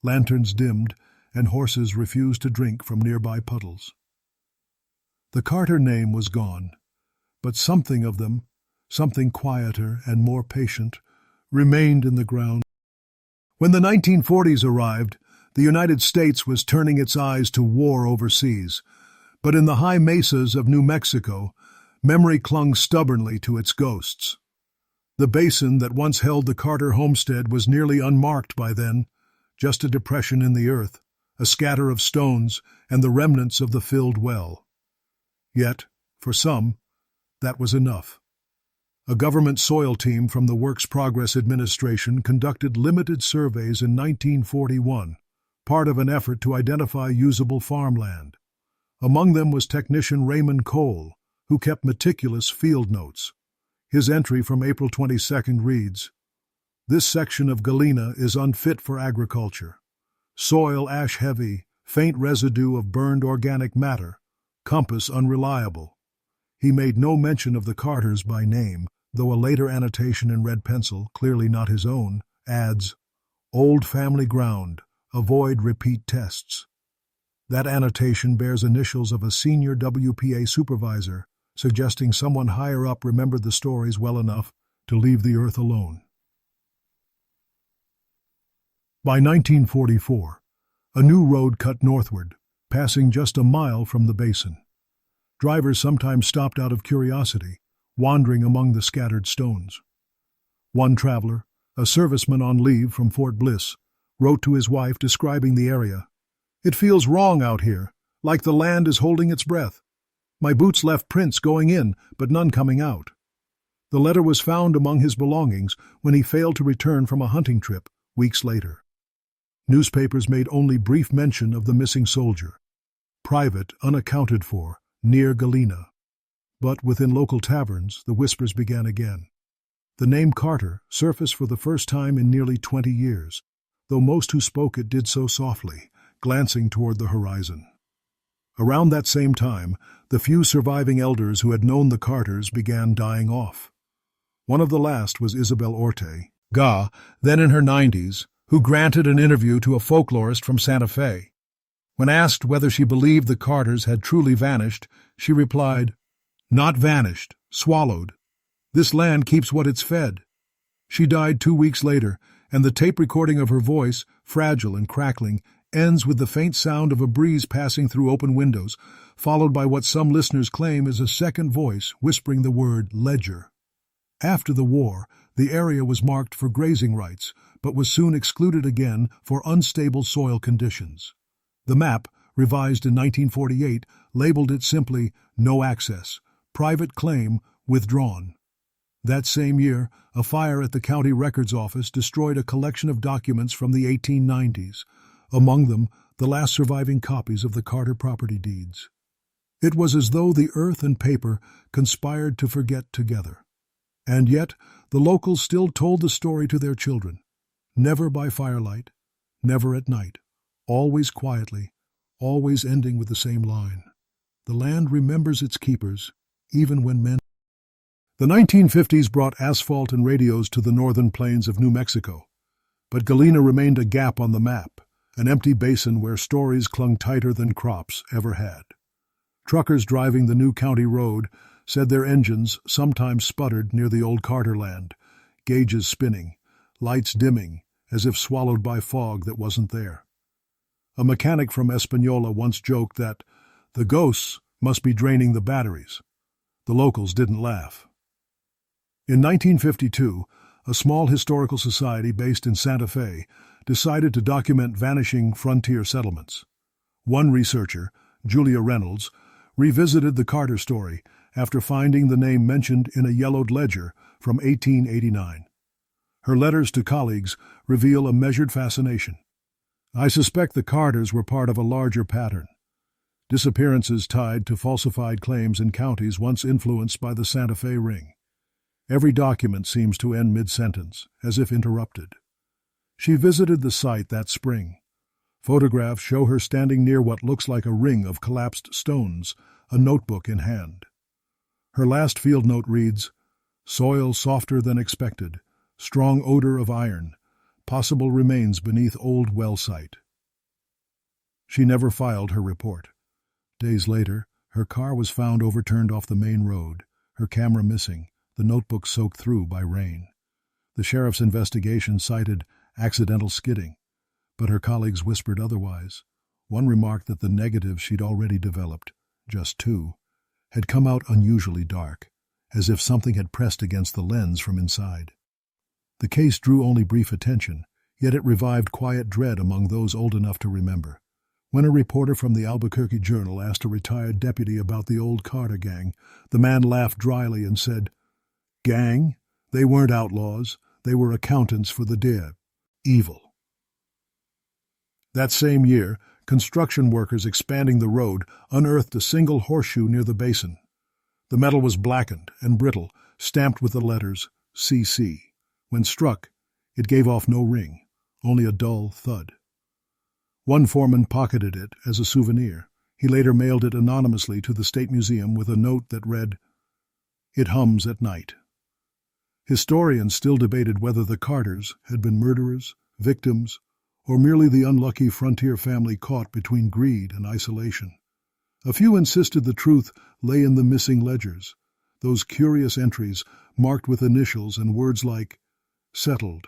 lanterns dimmed, and horses refused to drink from nearby puddles. The Carter name was gone, but something of them, something quieter and more patient, remained in the ground. When the 1940s arrived, The United States was turning its eyes to war overseas, but in the high mesas of New Mexico, memory clung stubbornly to its ghosts. The basin that once held the Carter homestead was nearly unmarked by then, just a depression in the earth, a scatter of stones, and the remnants of the filled well. Yet, for some, that was enough. A government soil team from the Works Progress Administration conducted limited surveys in 1941, part of an effort to identify usable farmland. Among them was technician Raymond Cole, who kept meticulous field notes. His entry from April 22 reads, "This section of Galena is unfit for agriculture. Soil ash-heavy, faint residue of burned organic matter, compass unreliable." He made no mention of the Carters by name, though a later annotation in red pencil, clearly not his own, adds, "Old family ground, avoid repeat tests." That annotation bears initials of a senior WPA supervisor, suggesting someone higher up remembered the stories well enough to leave the earth alone. By 1944, a new road cut northward, passing just a mile from the basin. Drivers sometimes stopped out of curiosity, wandering among the scattered stones. One traveler, a serviceman on leave from Fort Bliss, wrote to his wife describing the area. "It feels wrong out here, like the land is holding its breath. My boots left prints going in, but none coming out." The letter was found among his belongings when he failed to return from a hunting trip weeks later. Newspapers made only brief mention of the missing soldier. Private, unaccounted for, near Galena. But within local taverns, the whispers began again. The name Carter surfaced for the first time in nearly 20 years, though most who spoke it did so softly, glancing toward the horizon. Around that same time, the few surviving elders who had known the Carters began dying off. One of the last was Isabel Orte, then in her 90s, who granted an interview to a folklorist from Santa Fe. When asked whether she believed the Carters had truly vanished, she replied, "Not vanished, swallowed. This land keeps what it's fed." She died 2 weeks later, and the tape recording of her voice, fragile and crackling, ends with the faint sound of a breeze passing through open windows, followed by what some listeners claim is a second voice whispering the word ledger. After the war, the area was marked for grazing rights, but was soon excluded again for unstable soil conditions. The map, revised in 1948, labeled it simply "No Access, Private Claim Withdrawn." That same year, a fire at the county records office destroyed a collection of documents from the 1890s, among them the last surviving copies of the Carter property deeds. It was as though the earth and paper conspired to forget together. And yet, the locals still told the story to their children, never by firelight, never at night, always quietly, always ending with the same line. The land remembers its keepers, even when men... The 1950s brought asphalt and radios to the northern plains of New Mexico, but Galena remained a gap on the map, an empty basin where stories clung tighter than crops ever had. Truckers driving the new county road said their engines sometimes sputtered near the old Carter land, gauges spinning, lights dimming, as if swallowed by fog that wasn't there. A mechanic from Espanola once joked that the ghosts must be draining the batteries. The locals didn't laugh. In 1952, a small historical society based in Santa Fe decided to document vanishing frontier settlements. One researcher, Julia Reynolds, revisited the Carter story after finding the name mentioned in a yellowed ledger from 1889. Her letters to colleagues reveal a measured fascination. "I suspect the Carters were part of a larger pattern. Disappearances tied to falsified claims in counties once influenced by the Santa Fe ring. Every document seems to end mid-sentence, as if interrupted." She visited the site that spring. Photographs show her standing near what looks like a ring of collapsed stones, a notebook in hand. Her last field note reads, "Soil softer than expected, strong odor of iron, possible remains beneath old well site." She never filed her report. Days later, her car was found overturned off the main road, her camera missing, the notebook soaked through by rain. The sheriff's investigation cited accidental skidding, But her colleagues whispered otherwise. One remarked that the negatives she'd already developed, just 2, had come out unusually dark, as if something had pressed against the lens from inside. The case drew only brief attention, yet it revived quiet dread among those old enough to remember. When a reporter from the Albuquerque Journal asked a retired deputy about the old Carter gang, the man laughed dryly and said, "Gang? They weren't outlaws. They were accountants for the dead. Evil." That same year, construction workers expanding the road unearthed a single horseshoe near the basin. The metal was blackened and brittle, stamped with the letters CC. When struck, it gave off no ring, only a dull thud. One foreman pocketed it as a souvenir. He later mailed it anonymously to the State Museum with a note that read, "It hums at night." Historians still debated whether the Carters had been murderers, victims, or merely the unlucky frontier family caught between greed and isolation. A few insisted the truth lay in the missing ledgers, those curious entries marked with initials and words like settled,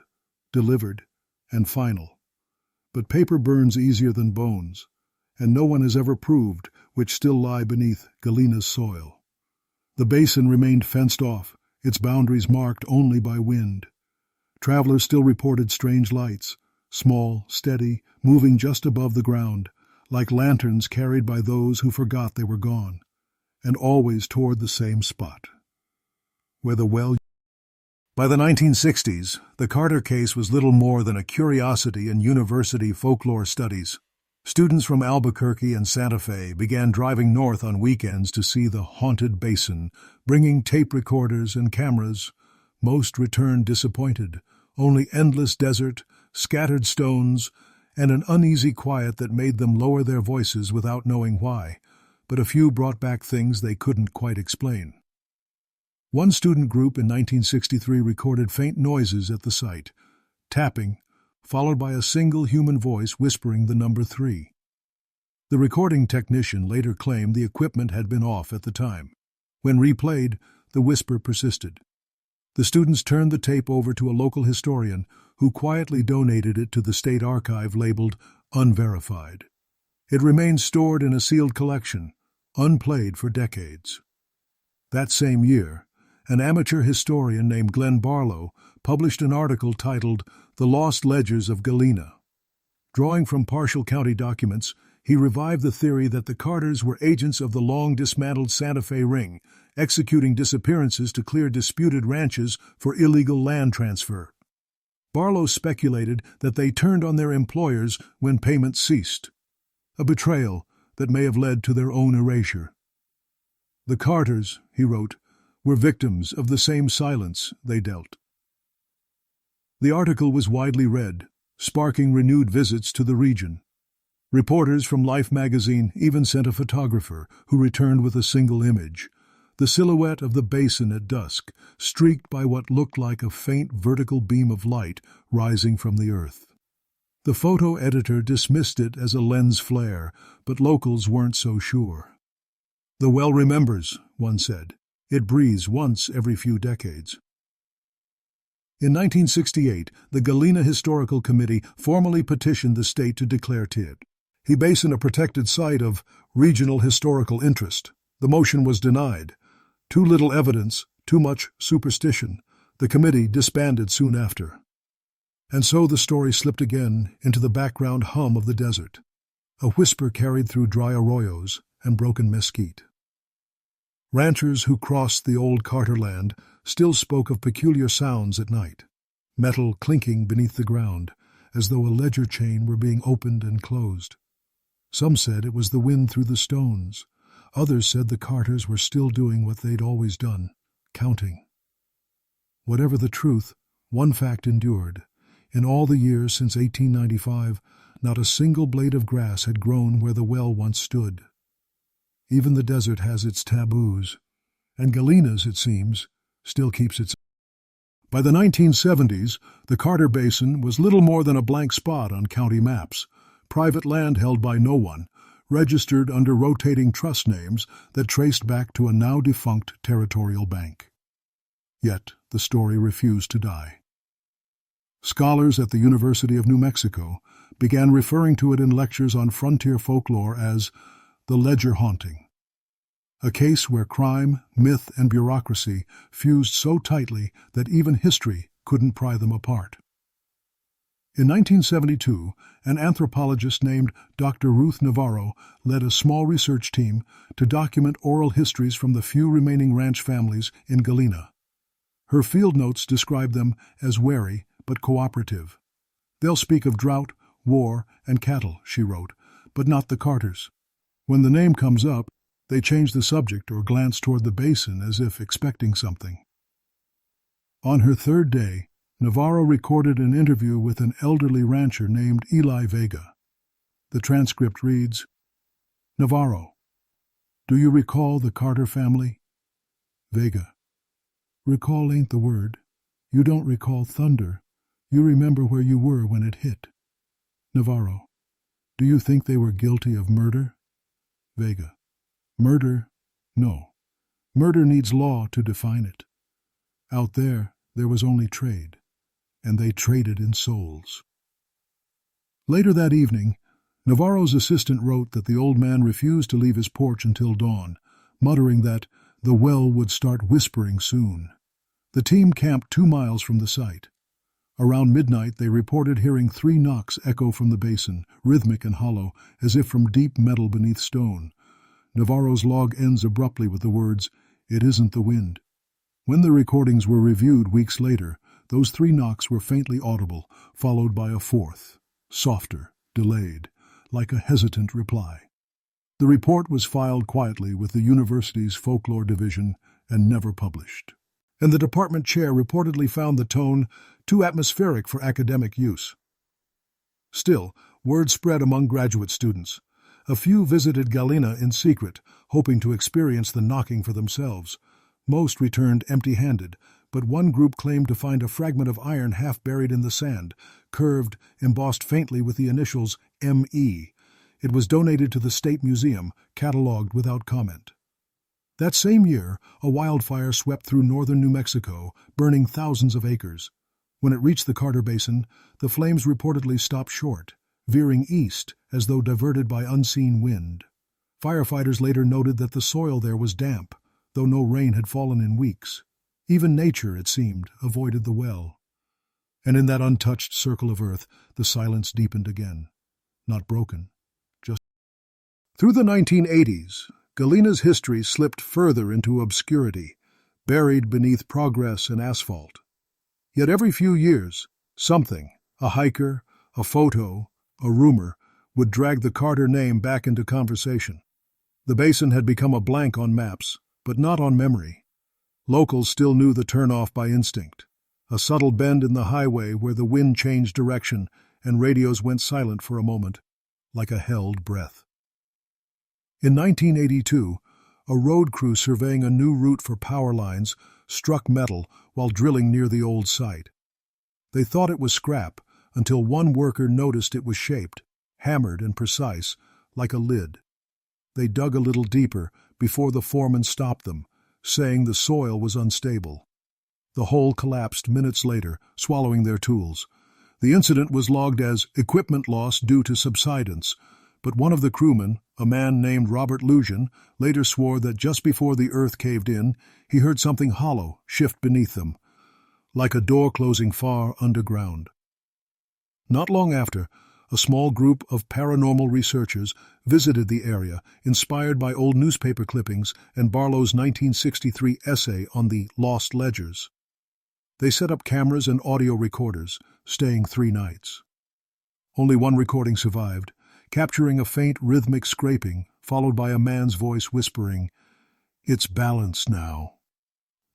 delivered, and final. But paper burns easier than bones, and no one has ever proved which still lie beneath Galena's soil. The basin remained fenced off, its boundaries marked only by wind. Travelers still reported strange lights, small, steady, moving just above the ground, like lanterns carried by those who forgot they were gone, and always toward the same spot, where the well. By the 1960s, the Carter case was little more than a curiosity in university folklore studies. Students from Albuquerque and Santa Fe began driving north on weekends to see the haunted basin, bringing tape recorders and cameras. Most returned disappointed, only endless desert, scattered stones, and an uneasy quiet that made them lower their voices without knowing why, but a few brought back things they couldn't quite explain. One student group in 1963 recorded faint noises at the site, tapping, followed by a single human voice whispering the number 3. The recording technician later claimed the equipment had been off at the time. When replayed, the whisper persisted. The students turned the tape over to a local historian who quietly donated it to the state archive labeled Unverified. It remains stored in a sealed collection, unplayed for decades. That same year, an amateur historian named Glenn Barlow published an article titled The Lost Ledgers of Galena. Drawing from partial county documents, he revived the theory that the Carters were agents of the long-dismantled Santa Fe Ring, executing disappearances to clear disputed ranches for illegal land transfer. Barlow speculated that they turned on their employers when payments ceased, a betrayal that may have led to their own erasure. The Carters, he wrote, were victims of the same silence they dealt. The article was widely read, sparking renewed visits to the region. Reporters from Life magazine even sent a photographer who returned with a single image, the silhouette of the basin at dusk, streaked by what looked like a faint vertical beam of light rising from the earth. The photo editor dismissed it as a lens flare, but locals weren't so sure. "The well remembers," one said. "It breathes once every few decades." In 1968, the Galena Historical Committee formally petitioned the state to declare the basin a protected site of regional historical interest. The motion was denied. Too little evidence, too much superstition. The committee disbanded soon after. And so the story slipped again into the background hum of the desert, a whisper carried through dry arroyos and broken mesquite. Ranchers who crossed the old Carter land still spoke of peculiar sounds at night, metal clinking beneath the ground, as though a ledger chain were being opened and closed. Some said it was the wind through the stones. Others said the Carters were still doing what they'd always done, counting. Whatever the truth, one fact endured. In all the years since 1895, not a single blade of grass had grown where the well once stood. Even the desert has its taboos, and Galena's, it seems, still keeps its. By the 1970s, the Carter Basin was little more than a blank spot on county maps, private land held by no one, registered under rotating trust names that traced back to a now-defunct territorial bank. Yet the story refused to die. Scholars at the University of New Mexico began referring to it in lectures on frontier folklore as the Ledger Haunting, a case where crime, myth, and bureaucracy fused so tightly that even history couldn't pry them apart. In 1972, an anthropologist named Dr. Ruth Navarro led a small research team to document oral histories from the few remaining ranch families in Galena. Her field notes describe them as wary but cooperative. They'll speak of drought, war, and cattle, she wrote, but not the Carters. When the name comes up, they change the subject or glance toward the basin as if expecting something. On her third day, Navarro recorded an interview with an elderly rancher named Eli Vega. The transcript reads, Navarro, do you recall the Carter family? Vega, recall ain't the word. You don't recall thunder. You remember where you were when it hit. Navarro, do you think they were guilty of murder? Vega, murder? No. Murder needs law to define it. Out there was only trade, and they traded in souls. Later that evening, Navarro's assistant wrote that the old man refused to leave his porch until dawn, muttering that the well would start whispering soon. The team camped 2 miles from the site. Around midnight, they reported hearing 3 knocks echo from the basin, rhythmic and hollow, as if from deep metal beneath stone. Navarro's log ends abruptly with the words, "It isn't the wind." When the recordings were reviewed weeks later, those 3 knocks were faintly audible, followed by a 4th, softer, delayed, like a hesitant reply. The report was filed quietly with the university's folklore division and never published. And the department chair reportedly found the tone too atmospheric for academic use. Still, word spread among graduate students. A few visited Galena in secret, hoping to experience the knocking for themselves. Most returned empty-handed, but one group claimed to find a fragment of iron half buried in the sand, curved, embossed faintly with the initials M.E. It was donated to the State Museum, catalogued without comment. That same year, a wildfire swept through northern New Mexico, burning thousands of acres. When it reached the Carter Basin, the flames reportedly stopped short, veering east as though diverted by unseen wind. Firefighters later noted that the soil there was damp, though no rain had fallen in weeks. Even nature, it seemed, avoided the well. And in that untouched circle of earth, the silence deepened again. Not broken, just... Through the 1980s, Galena's history slipped further into obscurity, buried beneath progress and asphalt. Yet every few years, something, a hiker, a photo, a rumor, would drag the Carter name back into conversation. The basin had become a blank on maps, but not on memory. Locals still knew the turnoff by instinct, a subtle bend in the highway where the wind changed direction and radios went silent for a moment, like a held breath. In 1982, a road crew surveying a new route for power lines struck metal while drilling near the old site. They thought it was scrap until one worker noticed it was shaped, hammered and precise, like a lid. They dug a little deeper before the foreman stopped them, saying the soil was unstable. The hole collapsed minutes later, swallowing their tools. The incident was logged as equipment loss due to subsidence, but one of the crewmen, a man named Robert Lujan, later swore that just before the earth caved in, he heard something hollow shift beneath them, like a door closing far underground. Not long after, a small group of paranormal researchers visited the area, inspired by old newspaper clippings and Barlow's 1963 essay on the Lost Ledgers. They set up cameras and audio recorders, staying 3 nights. Only one recording survived, capturing a faint rhythmic scraping, followed by a man's voice whispering, "It's balanced now."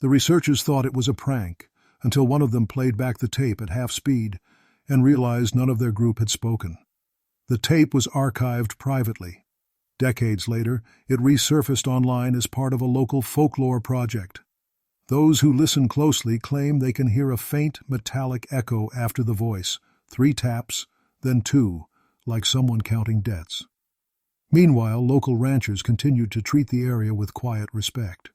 The researchers thought it was a prank, until one of them played back the tape at half speed and realized none of their group had spoken. The tape was archived privately. Decades later, it resurfaced online as part of a local folklore project. Those who listen closely claim they can hear a faint metallic echo after the voice, 3 taps, then 2, like someone counting debts. Meanwhile, local ranchers continued to treat the area with quiet respect.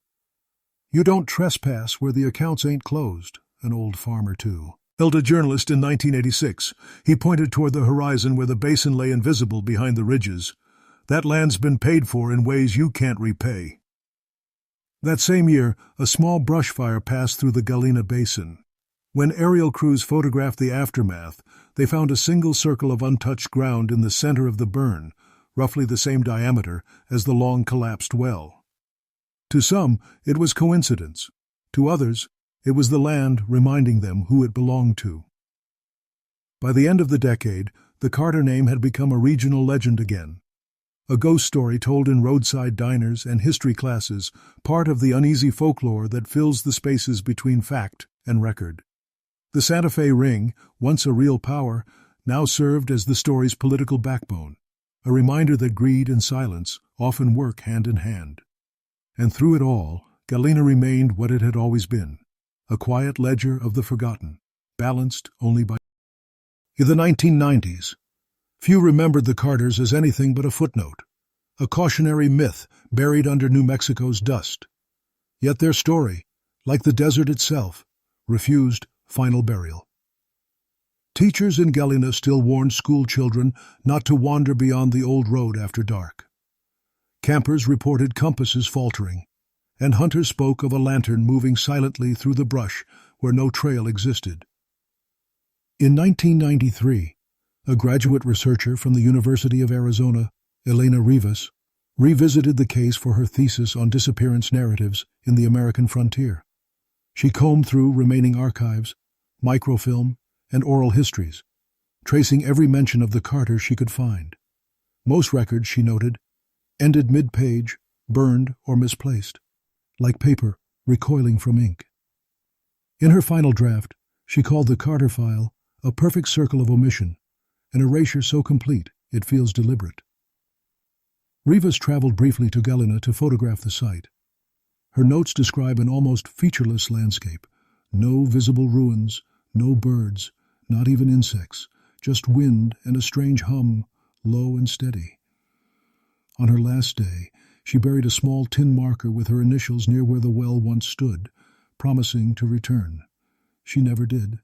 "You don't trespass where the accounts ain't closed," an old farmer too A journalist in 1986, he pointed toward the horizon where the basin lay invisible behind the ridges. That land's been paid for in ways you can't repay. That same year, a small brush fire passed through the Galena Basin. When aerial crews photographed the aftermath, they found a single circle of untouched ground in the center of the burn, roughly the same diameter as the long collapsed well. To some, it was coincidence. To others, it was the land reminding them who it belonged to. By the end of the decade, the Carter name had become a regional legend again. A ghost story told in roadside diners and history classes, part of the uneasy folklore that fills the spaces between fact and record. The Santa Fe Ring, once a real power, now served as the story's political backbone, a reminder that greed and silence often work hand in hand. And through it all, Galena remained what it had always been, a quiet ledger of the forgotten, balanced only by... In the 1990s, few remembered the Carters as anything but a footnote, a cautionary myth buried under New Mexico's dust. Yet their story, like the desert itself, refused final burial. Teachers in Galena still warned school children not to wander beyond the old road after dark. Campers reported compasses faltering, and hunters spoke of a lantern moving silently through the brush where no trail existed. In 1993, a graduate researcher from the University of Arizona, Elena Rivas, revisited the case for her thesis on disappearance narratives in the American frontier. She combed through remaining archives, microfilm, and oral histories, tracing every mention of the Carters she could find. Most records, she noted, ended mid-page, burned or misplaced, like paper recoiling from ink. In her final draft, she called the Carter file a perfect circle of omission, an erasure so complete it feels deliberate. Rivas traveled briefly to Galena to photograph the site. Her notes describe an almost featureless landscape, no visible ruins, no birds, not even insects, just wind and a strange hum, low and steady. On her last day, she buried a small tin marker with her initials near where the well once stood, promising to return. She never did.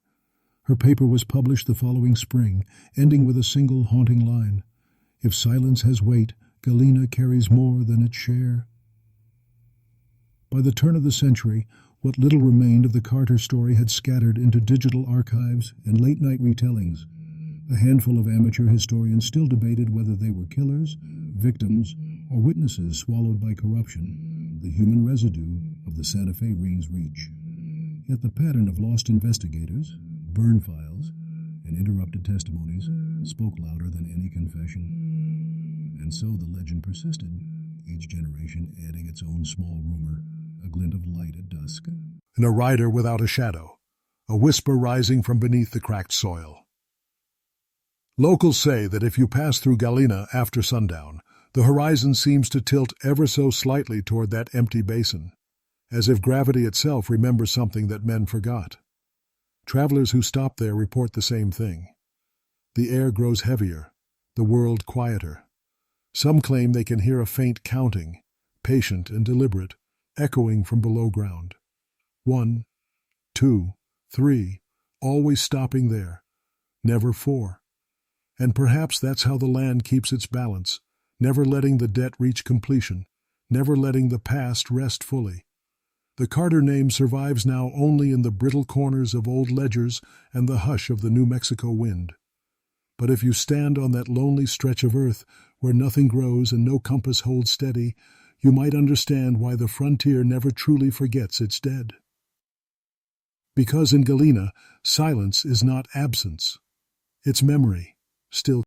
Her paper was published the following spring, ending with a single haunting line: "If silence has weight, Galena carries more than its share." By the turn of the century, what little remained of the Carter story had scattered into digital archives and late-night retellings. A handful of amateur historians still debated whether they were killers, victims, or witnesses swallowed by corruption, the human residue of the Santa Fe Ring's reach. Yet the pattern of lost investigators, burn files, and interrupted testimonies spoke louder than any confession. And so the legend persisted, each generation adding its own small rumor, a glint of light at dusk. And a rider without a shadow, a whisper rising from beneath the cracked soil. Locals say that if you pass through Galena after sundown, the horizon seems to tilt ever so slightly toward that empty basin, as if gravity itself remembers something that men forgot. Travelers who stop there report the same thing. The air grows heavier, the world quieter. Some claim they can hear a faint counting, patient and deliberate, echoing from below ground. 1, 2, 3, always stopping there, never 4. And perhaps that's how the land keeps its balance, never letting the debt reach completion, never letting the past rest fully. The Carter name survives now only in the brittle corners of old ledgers and the hush of the New Mexico wind. But if you stand on that lonely stretch of earth where nothing grows and no compass holds steady, you might understand why the frontier never truly forgets its dead. Because in Galena, silence is not absence. It's memory, still